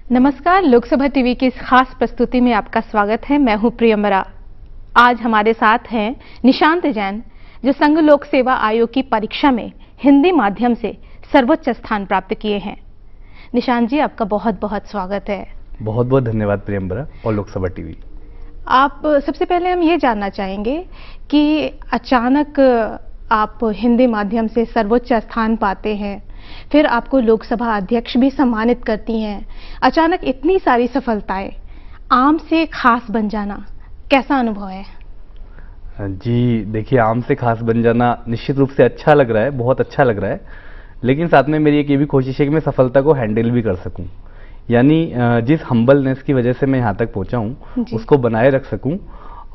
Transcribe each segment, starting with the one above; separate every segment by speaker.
Speaker 1: नमस्कार, लोकसभा टीवी की इस खास प्रस्तुति में आपका स्वागत है। मैं हूं प्रियंबरा। आज हमारे साथ हैं निशांत जैन, जो संघ लोक सेवा आयोग की परीक्षा में हिंदी माध्यम से सर्वोच्च स्थान प्राप्त किए हैं। निशांत जी, आपका बहुत बहुत स्वागत है।
Speaker 2: बहुत बहुत धन्यवाद प्रियंबरा और लोकसभा टीवी।
Speaker 1: आप सबसे पहले हम ये जानना चाहेंगे कि अचानक आप हिंदी माध्यम से सर्वोच्च स्थान पाते हैं, फिर आपको लोकसभा अध्यक्ष भी सम्मानित करती हैं। अचानक इतनी सारी सफलताएं, आम से खास बन जाना, कैसा अनुभव है?
Speaker 2: जी देखिए, आम से खास बन जाना निश्चित रूप से अच्छा लग रहा है, बहुत अच्छा लग रहा है। लेकिन साथ में मेरी एक ये भी कोशिश है कि मैं सफलता को हैंडल भी कर सकूं, यानी जिस हम्बलनेस की वजह से मैं यहाँ तक पहुँचा हूँ उसको बनाए रख सकूं।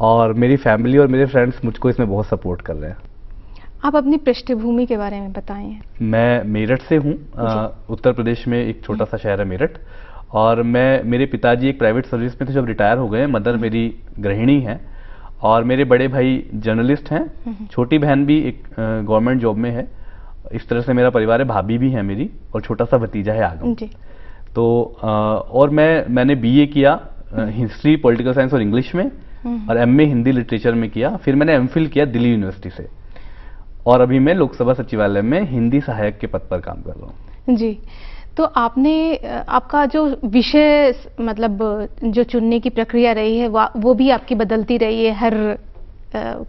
Speaker 2: और मेरी फैमिली और मेरे फ्रेंड्स मुझको इसमें बहुत सपोर्ट कर रहे हैं।
Speaker 1: आप अपनी पृष्ठभूमि के बारे में बताएं।
Speaker 2: मैं मेरठ से हूँ, उत्तर प्रदेश में एक छोटा सा शहर है मेरठ। और मेरे पिताजी एक प्राइवेट सर्विस में थे, जब रिटायर हो गए। मदर मेरी गृहिणी है और मेरे बड़े भाई जर्नलिस्ट हैं। छोटी बहन भी एक गवर्नमेंट जॉब में है। इस तरह से मेरा परिवार है, भाभी भी है मेरी और छोटा सा भतीजा है आगम। तो और मैंने बीए किया हिस्ट्री, पॉलिटिकल साइंस और इंग्लिश में, और एमए हिंदी लिटरेचर में किया। फिर मैंने एमफिल किया दिल्ली यूनिवर्सिटी से, और अभी मैं लोकसभा सचिवालय में हिंदी सहायक के पद पर काम कर रहा हूँ।
Speaker 1: जी, तो आपका जो विषय मतलब जो चुनने की प्रक्रिया रही है वो भी आपकी बदलती रही है हर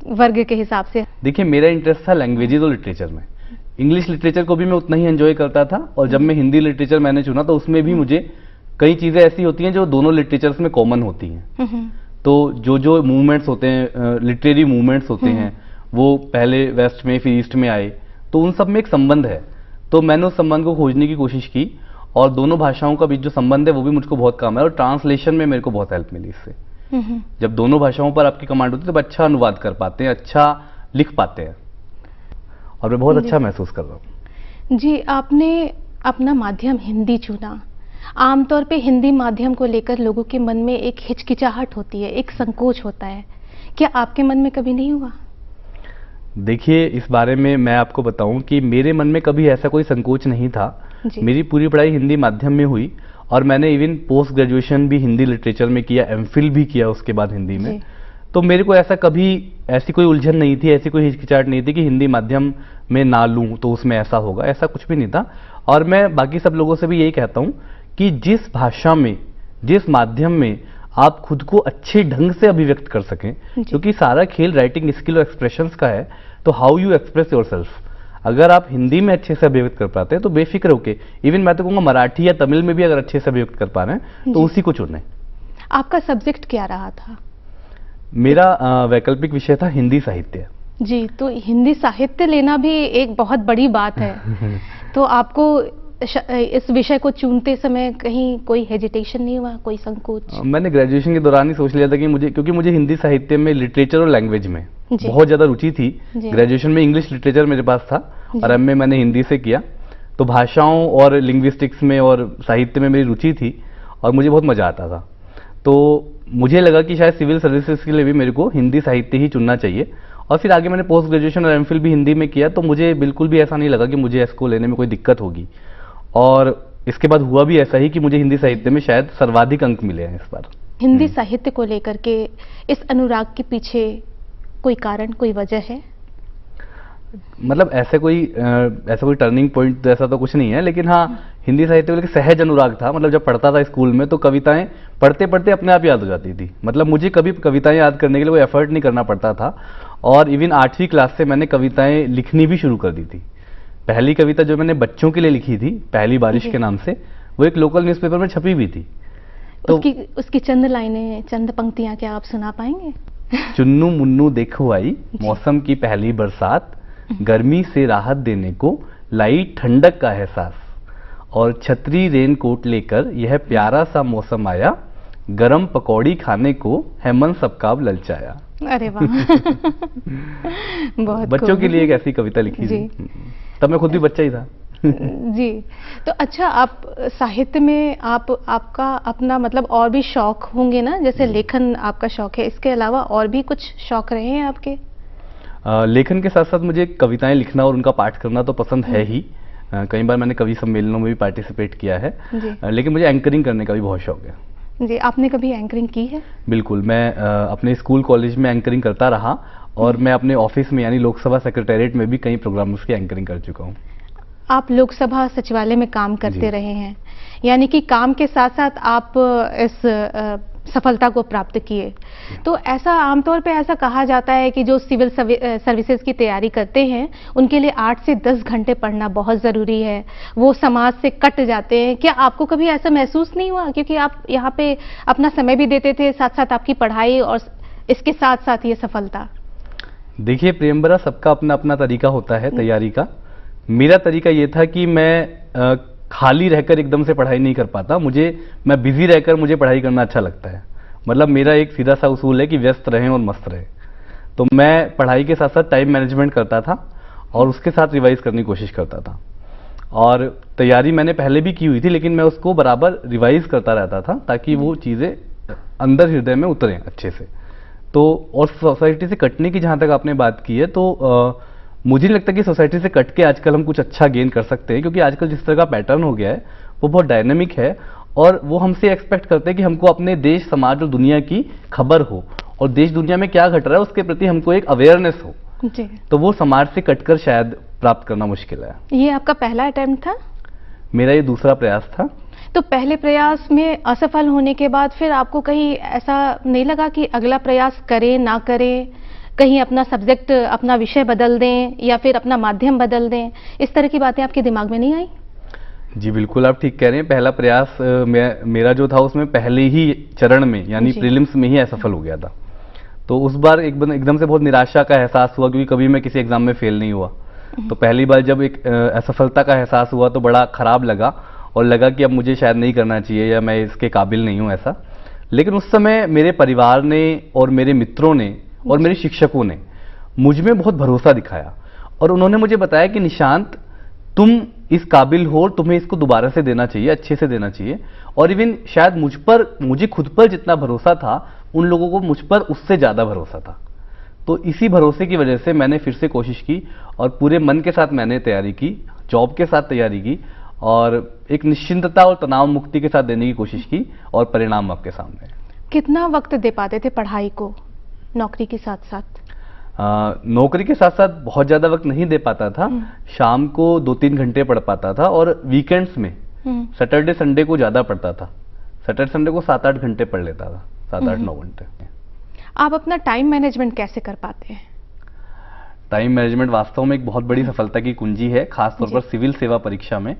Speaker 1: वर्ग के हिसाब से?
Speaker 2: देखिए, मेरा इंटरेस्ट था लैंग्वेजेस और लिटरेचर में। इंग्लिश लिटरेचर को भी मैं उतना ही एंजॉय करता था, और जब मैं हिंदी लिटरेचर मैंने चुना तो उसमें भी मुझे कई चीजें ऐसी होती हैं जो दोनों लिटरेचर्स में कॉमन होती हैं। तो जो मूवमेंट्स होते हैं, लिटरेरी मूवमेंट्स होते हैं, वो पहले वेस्ट में फिर ईस्ट में आए, तो उन सब में एक संबंध है। तो मैंने उस संबंध को खोजने की कोशिश की, और दोनों भाषाओं का बीच जो संबंध है वो भी मुझको बहुत काम है। और ट्रांसलेशन में मेरे को बहुत हेल्प मिली इससे। जब दोनों भाषाओं पर आपकी कमांड होती है तो अच्छा अनुवाद कर पाते हैं, अच्छा लिख पाते हैं, और मैं बहुत अच्छा महसूस कर रहा हूँ।
Speaker 1: जी, आपने अपना माध्यम हिंदी चुना। आमतौर पे हिंदी माध्यम को लेकर लोगों के मन में एक हिचकिचाहट होती है, एक संकोच होता है। क्या आपके मन में कभी नहीं हुआ?
Speaker 2: देखिए, इस बारे में मैं आपको बताऊं कि मेरे मन में कभी ऐसा कोई संकोच नहीं था। मेरी पूरी पढ़ाई हिंदी माध्यम में हुई, और मैंने इवन पोस्ट ग्रेजुएशन भी हिंदी लिटरेचर में किया, एमफिल भी किया उसके बाद हिंदी में। तो मेरे को ऐसी कोई उलझन नहीं थी, ऐसी कोई हिचकिचाहट नहीं थी कि हिंदी माध्यम में ना लूं तो उसमें ऐसा होगा, ऐसा कुछ भी नहीं था। और मैं बाकी सब लोगों से भी यही कहता हूं कि जिस भाषा में, जिस माध्यम में आप खुद को अच्छे ढंग से अभिव्यक्त कर सकें, क्योंकि सारा खेल राइटिंग स्किल और एक्सप्रेशंस का है। तो हाउ यू एक्सप्रेस योरसेल्फ, अगर आप हिंदी में अच्छे से अभिव्यक्त कर पाते हैं तो बेफिक्र होके, इवन मैं तो कहूँगा मराठी या तमिल में भी अगर अच्छे से अभिव्यक्त कर पा रहे हैं तो उसी को चुनें।
Speaker 1: आपका सब्जेक्ट क्या रहा था?
Speaker 2: मेरा वैकल्पिक विषय था हिंदी साहित्य।
Speaker 1: जी, तो हिंदी साहित्य लेना भी एक बहुत बड़ी बात है। तो आपको इस विषय को चुनते समय कहीं कोई हेजिटेशन नहीं हुआ, कोई संकोच?
Speaker 2: मैंने ग्रेजुएशन के दौरान ही सोच लिया था कि क्योंकि मुझे हिंदी साहित्य में, लिटरेचर और लैंग्वेज में बहुत ज्यादा रुचि थी। ग्रेजुएशन में इंग्लिश लिटरेचर मेरे पास था, और एमए मैंने हिंदी से किया। तो भाषाओं और लिंग्विस्टिक्स में और साहित्य में मेरी रुचि थी, और मुझे बहुत मजा आता था। तो मुझे लगा कि शायद सिविल सर्विसेज के लिए भी मेरे को हिंदी साहित्य ही चुनना चाहिए। और फिर आगे मैंने पोस्ट ग्रेजुएशन और एमफिल भी हिंदी में किया, तो मुझे बिल्कुल भी ऐसा नहीं लगा कि मुझे इसको लेने में कोई दिक्कत होगी। और इसके बाद हुआ भी ऐसा ही कि मुझे हिंदी साहित्य में शायद सर्वाधिक अंक मिले हैं इस बार।
Speaker 1: हिंदी साहित्य को लेकर के इस अनुराग के पीछे कोई कारण, कोई वजह है?
Speaker 2: मतलब ऐसा कोई टर्निंग पॉइंट तो ऐसा तो कुछ नहीं है, लेकिन हाँ, हिंदी साहित्य को लेकर सहज अनुराग था। मतलब जब पढ़ता था स्कूल में तो कविताएं पढ़ते पढ़ते अपने आप याद हो जाती थी। मतलब मुझे कभी कविताएं याद करने के लिए कोई एफर्ट नहीं करना पड़ता था। और इवन 8वीं क्लास से मैंने कविताएं लिखनी भी शुरू कर दी थी। पहली कविता जो मैंने बच्चों के लिए लिखी थी, पहली बारिश के नाम से, वो एक लोकल न्यूज़पेपर में छपी भी थी। तो
Speaker 1: उसकी चंद लाइनें, चंद पंक्तियां क्या आप सुना पाएंगे?
Speaker 2: चुन्नू मुन्नू देखो आई, मौसम की पहली बरसात, गर्मी से राहत देने को लाई ठंडक का एहसास, और छतरी रेन कोट लेकर यह प्यारा सा मौसम आया, गरम पकौड़ी खाने को है मन सबका ललचाया।
Speaker 1: अरे वाह बहुत
Speaker 2: बच्चों के लिए एक ऐसी कविता लिखी थी, तब मैं खुद भी बच्चा ही था।
Speaker 1: जी, तो अच्छा, आप साहित्य में आपका अपना मतलब और भी शौक होंगे ना, जैसे लेखन आपका शौक है, इसके अलावा और भी कुछ शौक रहे हैं आपके?
Speaker 2: लेखन के साथ साथ मुझे कविताएं लिखना और उनका पाठ करना तो पसंद है ही। कई बार मैंने कवि सम्मेलनों में भी पार्टिसिपेट किया है, लेकिन मुझे एंकरिंग करने का भी बहुत शौक है।
Speaker 1: जी, आपने कभी एंकरिंग की है?
Speaker 2: बिल्कुल, मैं अपने स्कूल कॉलेज में एंकरिंग करता रहा और मैं अपने ऑफिस में यानी लोकसभा सेक्रेटेरिएट में भी कई प्रोग्राम्स की एंकरिंग कर चुका हूँ।
Speaker 1: आप लोकसभा सचिवालय में काम करते रहे हैं, यानी कि काम के साथ साथ आप इस सफलता को प्राप्त किए। तो ऐसा आमतौर पे ऐसा कहा जाता है कि जो सिविल सर्विसेज की तैयारी करते हैं उनके लिए 8 से 10 घंटे पढ़ना बहुत ज़रूरी है, वो समाज से कट जाते हैं। क्या आपको कभी ऐसा महसूस नहीं हुआ, क्योंकि आप यहाँ पे अपना समय भी देते थे, साथ साथ आपकी पढ़ाई और इसके साथ साथ ये सफलता?
Speaker 2: देखिए प्रियंबरा, सबका अपना अपना तरीका होता है तैयारी का। मेरा तरीका ये था कि मैं खाली रहकर एकदम से पढ़ाई नहीं कर पाता, मैं बिजी रहकर मुझे पढ़ाई करना अच्छा लगता है। मतलब मेरा एक सीधा सा उसूल है कि व्यस्त रहें और मस्त रहें। तो मैं पढ़ाई के साथ साथ टाइम मैनेजमेंट करता था और उसके साथ रिवाइज करने की कोशिश करता था। और तैयारी मैंने पहले भी की हुई थी, लेकिन मैं उसको बराबर रिवाइज करता रहता था ताकि वो चीज़ें अंदर हृदय में उतरें अच्छे से। तो और सोसाइटी से कटने की जहाँ तक आपने बात की है, तो मुझे नहीं लगता कि सोसाइटी से कट के आजकल हम कुछ अच्छा गेन कर सकते हैं, क्योंकि आजकल जिस तरह का पैटर्न हो गया है वो बहुत डायनेमिक है और वो हमसे एक्सपेक्ट करते हैं कि हमको अपने देश, समाज और दुनिया की खबर हो और देश दुनिया में क्या घट रहा है उसके प्रति हमको एक अवेयरनेस हो।
Speaker 1: जी।
Speaker 2: तो वो समाज से कटकर शायद प्राप्त करना मुश्किल है।
Speaker 1: ये आपका पहला अटेम्प्ट था?
Speaker 2: मेरा ये दूसरा प्रयास था।
Speaker 1: तो पहले प्रयास में असफल होने के बाद फिर आपको कहीं ऐसा नहीं लगा कि अगला प्रयास करें ना करें, कहीं अपना सब्जेक्ट, अपना विषय बदल दें या फिर अपना माध्यम बदल दें, इस तरह की बातें आपके दिमाग में नहीं आई?
Speaker 2: जी बिल्कुल, आप ठीक कह रहे हैं। पहला प्रयास मेरा जो था उसमें पहले ही चरण में यानी प्रीलिम्स में ही असफल हो गया था। तो उस बार एकदम से बहुत निराशा का एहसास हुआ, क्योंकि कभी मैं किसी एग्जाम में फेल नहीं हुआ। तो पहली बार जब एक असफलता का एहसास हुआ तो बड़ा खराब लगा और लगा कि अब मुझे शायद नहीं करना चाहिए या मैं इसके काबिल नहीं हूँ ऐसा। लेकिन उस समय मेरे परिवार ने और मेरे मित्रों ने और मेरे शिक्षकों ने मुझ में बहुत भरोसा दिखाया और उन्होंने मुझे बताया कि निशांत, तुम इस काबिल हो, तुम्हें इसको दोबारा से देना चाहिए, अच्छे से देना चाहिए। और इवन शायद मुझे खुद पर जितना भरोसा था उन लोगों को मुझ पर उससे ज़्यादा भरोसा था। तो इसी भरोसे की वजह से मैंने फिर से कोशिश की और पूरे मन के साथ मैंने तैयारी की, जॉब के साथ तैयारी की और एक निश्चिंतता और तनाव मुक्ति के साथ देने की कोशिश की और परिणाम आपके सामने।
Speaker 1: कितना वक्त दे पाते थे पढ़ाई को नौकरी के साथ साथ?
Speaker 2: नौकरी के साथ साथ बहुत ज़्यादा वक्त नहीं दे पाता था। शाम को 2-3 घंटे पढ़ पाता था और वीकेंड्स में सैटरडे संडे को ज़्यादा पढ़ता था। सैटरडे संडे को 7-8 घंटे पढ़ लेता था, 7-8-9 घंटे।
Speaker 1: आप अपना टाइम मैनेजमेंट कैसे कर पाते हैं?
Speaker 2: टाइम मैनेजमेंट वास्तव में एक बहुत बड़ी सफलता की कुंजी है, खासतौर पर सिविल सेवा परीक्षा में।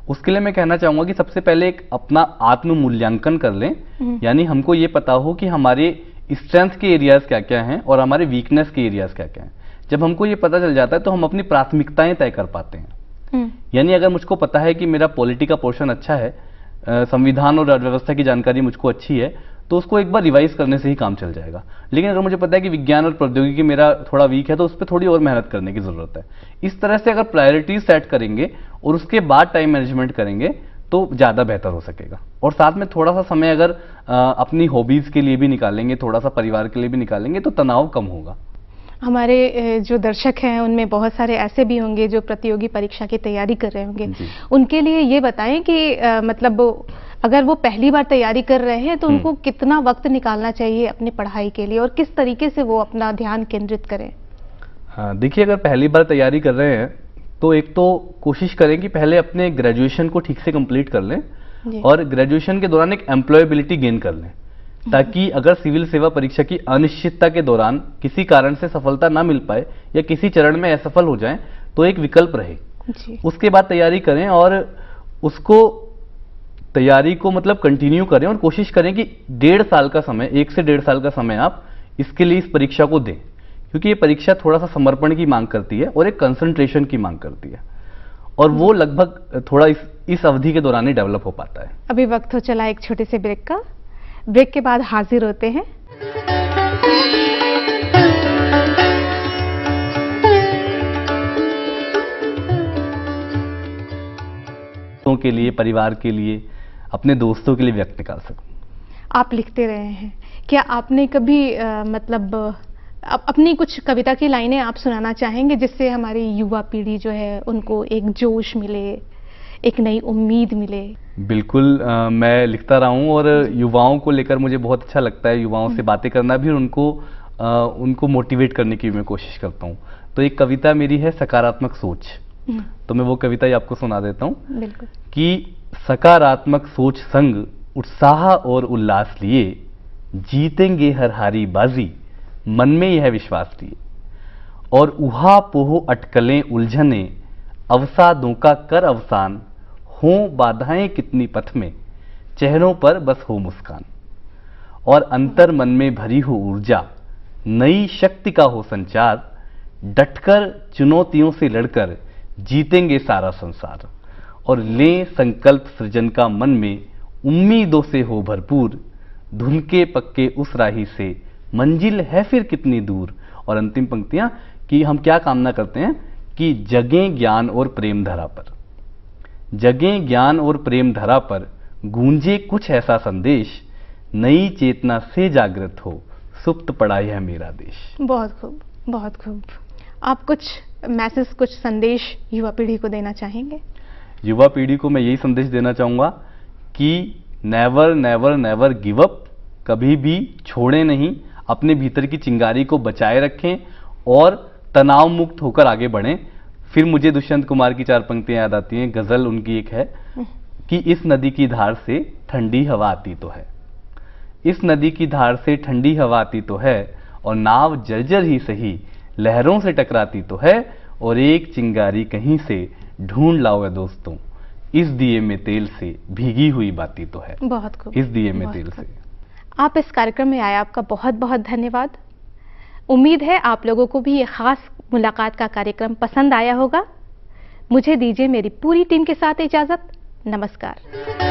Speaker 2: उसके लिए मैं कहना चाहूँगा कि सबसे पहले एक अपना आत्म मूल्यांकन कर लें, यानी हमको ये पता हो कि हमारे स्ट्रेंथ के एरियाज क्या क्या हैं और हमारे वीकनेस के एरियाज क्या क्या हैं। जब हमको ये पता चल जाता है तो हम अपनी प्राथमिकताएं तय कर पाते हैं। यानी अगर मुझको पता है कि मेरा पॉलिटी का पोर्शन अच्छा है, संविधान और अर्थव्यवस्था की जानकारी मुझको अच्छी है, तो उसको एक बार रिवाइज करने से ही काम चल जाएगा। लेकिन अगर मुझे पता है कि विज्ञान और प्रौद्योगिकी मेरा थोड़ा वीक है तो उस पर थोड़ी और मेहनत करने की जरूरत है। इस तरह से अगर प्रायोरिटीज सेट करेंगे और उसके बाद टाइम मैनेजमेंट करेंगे तो ज़्यादा बेहतर हो सकेगा। और साथ में थोड़ा सा समय अगर अपनी हॉबीज़ के लिए भी निकालेंगे, थोड़ा सा परिवार के लिए भी निकालेंगे तो तनाव कम होगा।
Speaker 1: हमारे जो दर्शक हैं उनमें बहुत सारे ऐसे भी होंगे जो प्रतियोगी परीक्षा की तैयारी कर रहे होंगे, उनके लिए ये बताएं कि मतलब अगर वो पहली बार तैयारी कर रहे हैं तो उनको कितना वक्त निकालना चाहिए अपनी पढ़ाई के लिए और किस तरीके से वो अपना ध्यान केंद्रित करें?
Speaker 2: हाँ देखिए, अगर पहली बार तैयारी कर रहे हैं तो एक तो कोशिश करें कि पहले अपने ग्रेजुएशन को ठीक से कंप्लीट कर लें और ग्रेजुएशन के दौरान एक एम्प्लॉयबिलिटी गेन कर लें, ताकि अगर सिविल सेवा परीक्षा की अनिश्चितता के दौरान किसी कारण से सफलता ना मिल पाए या किसी चरण में असफल हो जाएं तो एक विकल्प रहे। उसके बाद तैयारी करें और उसको तैयारी को मतलब कंटिन्यू करें और कोशिश करें कि 1.5 साल का समय, 1 से 1.5 साल का समय आप इसके लिए इस परीक्षा को दें, क्योंकि ये परीक्षा थोड़ा सा समर्पण की मांग करती है और एक कंसंट्रेशन की मांग करती है और वो लगभग थोड़ा इस अवधि के दौरान ही डेवलप हो पाता है।
Speaker 1: अभी वक्त हो चला एक छोटे से ब्रेक का। ब्रेक के बाद हाजिर होते हैं।
Speaker 2: के लिए, परिवार के लिए, अपने दोस्तों के लिए व्यक्त निकाल सकूं।
Speaker 1: आप लिखते रहे हैं, क्या आपने कभी मतलब अपनी कुछ कविता की लाइनें आप सुनाना चाहेंगे जिससे हमारी युवा पीढ़ी जो है उनको एक जोश मिले, एक नई उम्मीद मिले?
Speaker 2: बिल्कुल, मैं लिखता रहा हूँ और युवाओं को लेकर मुझे बहुत अच्छा लगता है, युवाओं से बातें करना भी, और उनको मोटिवेट करने की मैं कोशिश करता हूँ। तो एक कविता मेरी है सकारात्मक सोच, तो मैं वो कविता ही आपको सुना देता हूँ।
Speaker 1: बिल्कुल।
Speaker 2: कि सकारात्मक सोच संग उत्साह और उल्लास लिए, जीतेंगे हर हारी बाजी, मन में यह विश्वास लिए। और उहा पोह अटकलें उलझने, अवसादों का कर अवसान, हो बाधाएं कितनी पथ में, चेहरों पर बस हो मुस्कान। और अंतर मन में भरी हो ऊर्जा, नई शक्ति का हो संचार, डटकर चुनौतियों से लड़कर जीतेंगे सारा संसार। और लें संकल्प सृजन का मन में, उम्मीदों से हो भरपूर, धुन के पक्के उस राही से, मंजिल है फिर कितनी दूर। और अंतिम पंक्तियां कि हम क्या कामना करते हैं कि जगें ज्ञान और प्रेम धरा पर, जगें ज्ञान और प्रेम धरा पर, गूंजे कुछ ऐसा संदेश, नई चेतना से जागृत हो, सुप्त पड़ा यह मेरा देश।
Speaker 1: बहुत खूब, बहुत खूब। आप कुछ मैसेज, कुछ संदेश युवा पीढ़ी को देना चाहेंगे?
Speaker 2: युवा पीढ़ी को मैं यही संदेश देना चाहूँगा कि never never never give up, कभी भी छोड़ें नहीं, अपने भीतर की चिंगारी को बचाए रखें और तनाव मुक्त होकर आगे बढ़ें। फिर मुझे दुष्यंत कुमार की 4 पंक्तियां याद आती हैं, गजल उनकी एक है कि इस नदी की धार से ठंडी हवा आती तो है, इस नदी की धार से ठंडी हवा आती तो है, और नाव जर्जर ही सही लहरों से टकराती तो है, और एक चिंगारी कहीं से ढूंढ लाओ है दोस्तों, इस दिए में तेल से भीगी हुई बाती तो है।
Speaker 1: बहुत खूब,
Speaker 2: इस दिए में तेल से।
Speaker 1: आप इस कार्यक्रम में आए, आपका बहुत बहुत धन्यवाद। उम्मीद है आप लोगों को भी ये खास मुलाकात का कार्यक्रम पसंद आया होगा। मुझे दीजिए मेरी पूरी टीम के साथ इजाजत। नमस्कार।